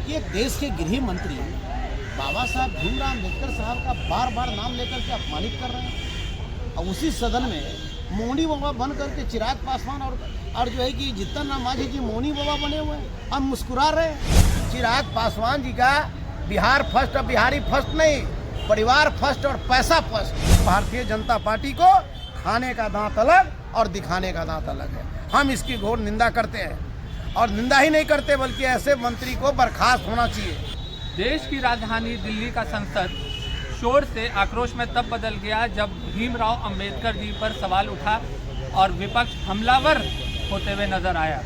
कि एक देश के गृह मंत्री बाबा साहब भीमराव अम्बेडकर साहब का बार बार नाम लेकर के अपमानित कर रहे हैं। और उसी सदन में मौनी बाबा बन करके चिराग पासवान और जो है कि जीतन राम मांझी जी मौनी बाबा बने हुए हैं और मुस्कुरा रहे हैं। चिराग पासवान जी का बिहार फर्स्ट और बिहारी फर्स्ट नहीं, परिवार फर्स्ट और पैसा फर्स्ट। भारतीय जनता पार्टी को खाने का दांत अलग और दिखाने का दांत अलग है। हम इसकी घोर निंदा करते हैं और निंदा ही नहीं करते बल्कि ऐसे मंत्री को बर्खास्त होना चाहिए। देश की राजधानी दिल्ली का संसद शोर से आक्रोश में तब बदल गया जब भीमराव अंबेडकर जी पर सवाल उठा और विपक्ष हमलावर होते हुए नजर आया।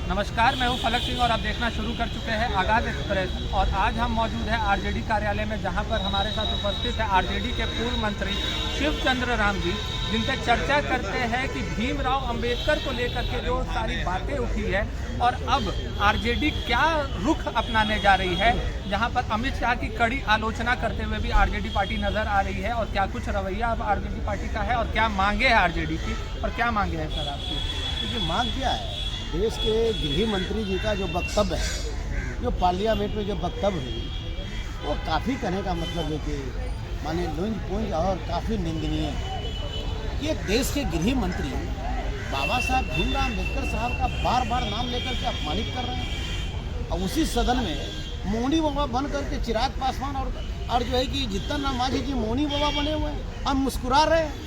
नमस्कार, मैं हूं फलक सिंह और आप देखना शुरू कर चुके हैं आगाज एक्सप्रेस। और आज हम मौजूद हैं आरजेडी कार्यालय में, जहां पर हमारे साथ उपस्थित है आरजेडी के पूर्व मंत्री शिवचंद्र राम जी, जिनसे चर्चा करते हैं कि भीमराव अंबेडकर को लेकर के जो सारी बातें उठी है और अब आरजेडी क्या रुख अपनाने जा रही है, जहां पर अमित शाह की कड़ी आलोचना करते हुए भी आरजेडी पार्टी नजर आ रही है। और क्या कुछ रवैया अब आरजेडी पार्टी का है और क्या मांगे हैं आरजेडी की और क्या मांगे हैं सर आपकी? क्योंकि मांग क्या है, देश के गृह मंत्री जी का जो वक्तव्य है, जो पार्लियामेंट में जो वक्तव्य हुई, वो काफ़ी कहने का मतलब है कि माने लुंज पुंज और काफ़ी निंदनीय है कि एक देश के गृह मंत्री बाबा साहब भीमराव अम्बेडकर साहब का बार बार नाम लेकर के अपमानित कर रहे हैं। और उसी सदन में मौनी बाबा बन करके चिराग पासवान और जो है कि जीतन राम मांझी जी मौनी बाबा बने हुए हैं और मुस्कुरा रहे हैं।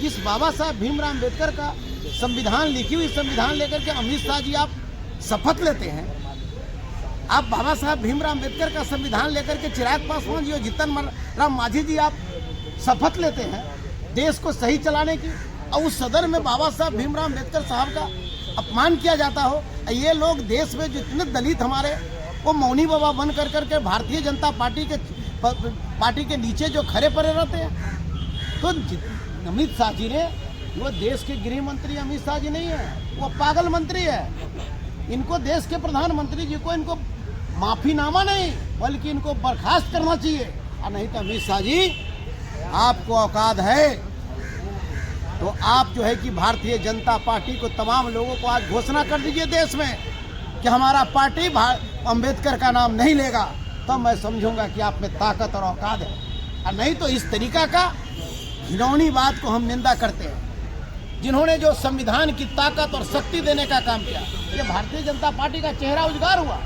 जिस बाबा साहब भीमराव अम्बेडकर का संविधान, लिखी हुई संविधान लेकर के अमित शाह जी आप शपथ लेते हैं, आप बाबा साहब भीमराव अम्बेडकर का संविधान लेकर के चिराग पासवान जी और जीतन राम मांझी जी आप शपथ लेते हैं देश को सही चलाने की, और उस सदन में बाबा साहब भीमराव अम्बेडकर साहब का अपमान किया जाता हो। ये लोग देश में जितने दलित हमारे वो मौनी बाबा बन कर करके भारतीय जनता पार्टी के नीचे जो खड़े पड़े रहते हैं। तो अमित शाह जी ने, वो देश के गृह मंत्री अमित शाह जी नहीं है, वो पागल मंत्री है। इनको देश के प्रधानमंत्री जी को इनको माफीनामा नहीं बल्कि इनको बर्खास्त करना चाहिए। और नहीं तो अमित शाह जी, आपको औकात है तो आप जो है कि भारतीय जनता पार्टी को, तमाम लोगों को आज घोषणा कर दीजिए देश में कि हमारा पार्टी अंबेडकर का नाम नहीं लेगा, तो मैं समझूंगा कि आप में ताकत और औकात है। और नहीं तो इस तरीका का घिनौनी बात को हम निंदा करते हैं। जिन्होंने जो संविधान की ताकत और शक्ति देने का काम किया, ये भारतीय जनता पार्टी का चेहरा उजागर हुआ,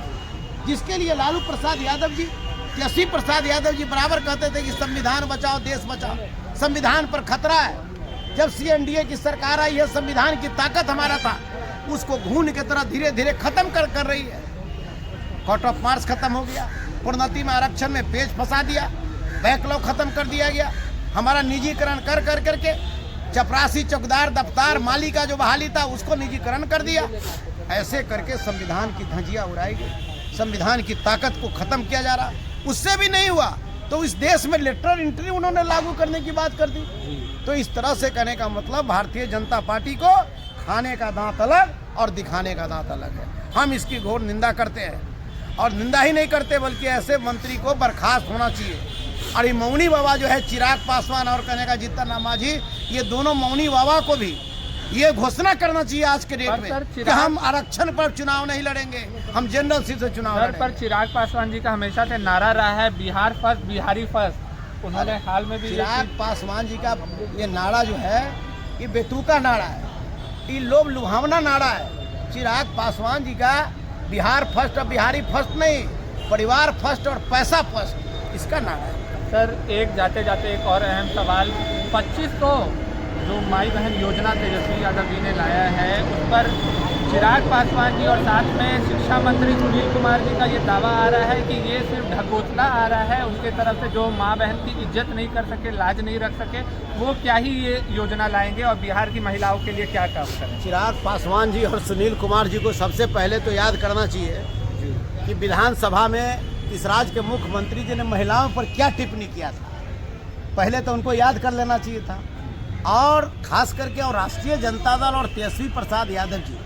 जिसके लिए लालू प्रसाद यादव जी, तेजस्वी प्रसाद यादव जी बराबर कहते थे कि संविधान बचाओ देश बचाओ, संविधान पर खतरा है। जब सीएनडीए की सरकार आई है, संविधान की ताकत हमारा था, उसको घून की तरह धीरे धीरे खत्म कर रही है। कोर्ट ऑफ मार्च खत्म हो गया, प्रोन्नति में आरक्षण में पेच फंसा दिया, बैकलॉग खत्म कर दिया गया, हमारा निजीकरण कर करके चपरासी चौकीदार दफ्तार माली का जो बहाली था उसको निजीकरण कर दिया। ऐसे करके संविधान की धज्जियां उड़ाई गई, संविधान की ताकत को खत्म किया जा रहा। उससे भी नहीं हुआ तो इस देश में लेटरल एंट्री उन्होंने लागू करने की बात कर दी। तो इस तरह से कहने का मतलब भारतीय जनता पार्टी को खाने का दांत अलग और दिखाने का दांत अलग है। हम इसकी घोर निंदा करते हैं और निंदा ही नहीं करते बल्कि ऐसे मंत्री को बर्खास्त होना चाहिए। और ये मौनी बाबा जो है चिराग पासवान और कहने का जीतन राम मांझी, ये दोनों मौनी बाबा को भी ये घोषणा करना चाहिए आज के डेट में कि हम आरक्षण पर चुनाव नहीं लड़ेंगे, हम जनरल सीट से चुनाव लड़ेंगे। पर चिराग पासवान जी का हमेशा से नारा रहा है बिहार फर्स्ट बिहारी फर्स्ट। उन्होंने हाल में भी चिराग पासवान जी का ये नारा जो है, ये बेतुका नारा है, ये लोभ लुभावना नारा है। चिराग पासवान जी का बिहार फर्स्ट और बिहारी फर्स्ट नहीं, परिवार फर्स्ट और पैसा फर्स्ट, इसका नारा है। सर, एक जाते जाते एक और अहम सवाल, 25 को जो माई बहन योजना तेजस्वी यादव जी ने लाया है, उस पर चिराग पासवान जी और साथ में शिक्षा मंत्री सुनील कुमार जी का ये दावा आ रहा है कि ये सिर्फ ढकोसला आ रहा है उनके तरफ से, जो माँ बहन की इज्जत नहीं कर सके, लाज नहीं रख सके, वो क्या ही ये योजना लाएंगे और बिहार की महिलाओं के लिए क्या काम करें। चिराग पासवान जी और सुनील कुमार जी को सबसे पहले तो याद करना चाहिए कि विधानसभा में इस राज्य के मुख्यमंत्री जी ने महिलाओं पर क्या टिप्पणी किया था, पहले तो उनको याद कर लेना चाहिए था। और खास करके और राष्ट्रीय जनता दल और तेजस्वी प्रसाद यादव जी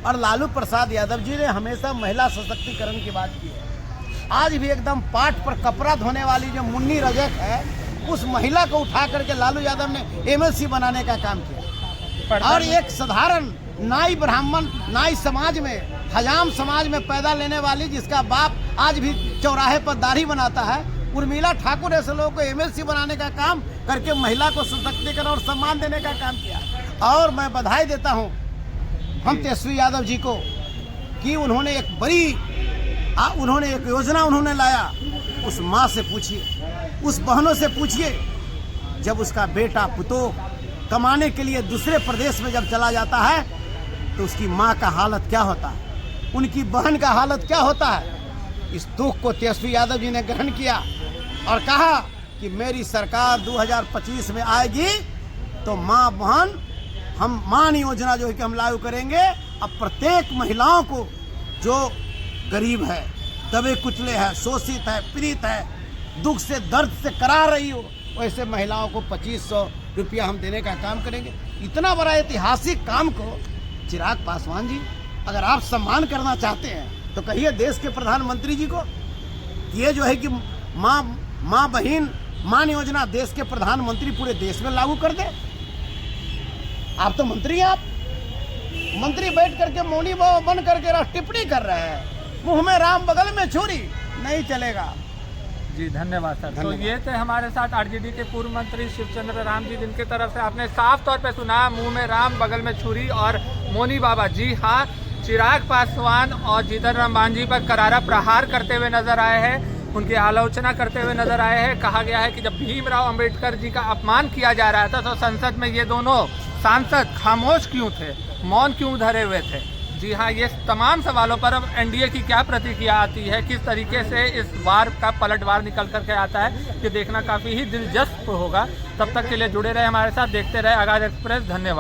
और लालू प्रसाद यादव जी ने हमेशा महिला सशक्तिकरण की बात की है। आज भी एकदम पाठ पर कपड़ा धोने वाली जो मुन्नी रजक है, उस महिला को उठा करके लालू यादव ने एमएलसी बनाने का काम किया। और एक साधारण नाई ब्राह्मण नाई समाज में हजाम समाज में पैदा लेने वाली, जिसका बाप आज भी चौराहे पर दाढ़ी बनाता है, उर्मिला ठाकुर ऐसे लोगों को एमएलसी बनाने का काम करके महिला को सशक्तिकरण और सम्मान देने का काम किया। और मैं बधाई देता हूं हम तेजस्वी यादव जी को कि उन्होंने एक योजना उन्होंने लाया। उस माँ से पूछिए, उस बहनों से पूछिए, जब उसका बेटा पुतोह कमाने के लिए दूसरे प्रदेश में जब चला जाता है तो उसकी माँ का हालत क्या होता है, उनकी बहन का हालत क्या होता है। इस दुख को तेजस्वी यादव जी ने ग्रहण किया और कहा कि मेरी सरकार 2025 में आएगी तो माँ बहन हम मान योजना जो है कि हम लागू करेंगे। अब प्रत्येक महिलाओं को जो गरीब है, दबे कुचले है, शोषित है, पीड़ित है, दुख से दर्द से करा रही हो, वैसे महिलाओं को 2500 रुपया हम देने का काम करेंगे। इतना बड़ा ऐतिहासिक काम को चिराग पासवान जी अगर आप सम्मान करना चाहते हैं तो कहिए देश के प्रधानमंत्री जी को, ये जो है कि माँ बहन मान योजना देश के प्रधानमंत्री पूरे देश में लागू कर दे। आप तो मंत्री हैं, आप मंत्री बैठ करके मौनी बन करके टिप्पणी कर रहे हैं, मुंह में राम बगल में छुरी, नहीं चलेगा। जी धन्यवाद सर। तो धन्यवाद। ये थे हमारे साथ आरजेडी के पूर्व मंत्री शिवचंद्र राम जी, जिनके तरफ से आपने साफ तौर पे सुना, मुंह में राम बगल में छुरी और मौनी बाबा। जी हाँ, चिराग पासवान और जीतन राम मांझी पर करारा प्रहार करते हुए नजर आए हैं, उनकी आलोचना करते हुए नजर आए हैं। कहा गया है कि जब भीमराव अंबेडकर जी का अपमान किया जा रहा था तो संसद में ये दोनों सांसद खामोश क्यों थे, मौन क्यों धरे हुए थे। जी हाँ, ये तमाम सवालों पर अब एनडीए की क्या प्रतिक्रिया आती है, किस तरीके से इस वार का पलटवार निकल करके आता है, ये देखना काफ़ी ही दिलचस्प होगा। तब तक के लिए जुड़े रहे हमारे साथ, देखते रहे आगाज एक्सप्रेस। धन्यवाद।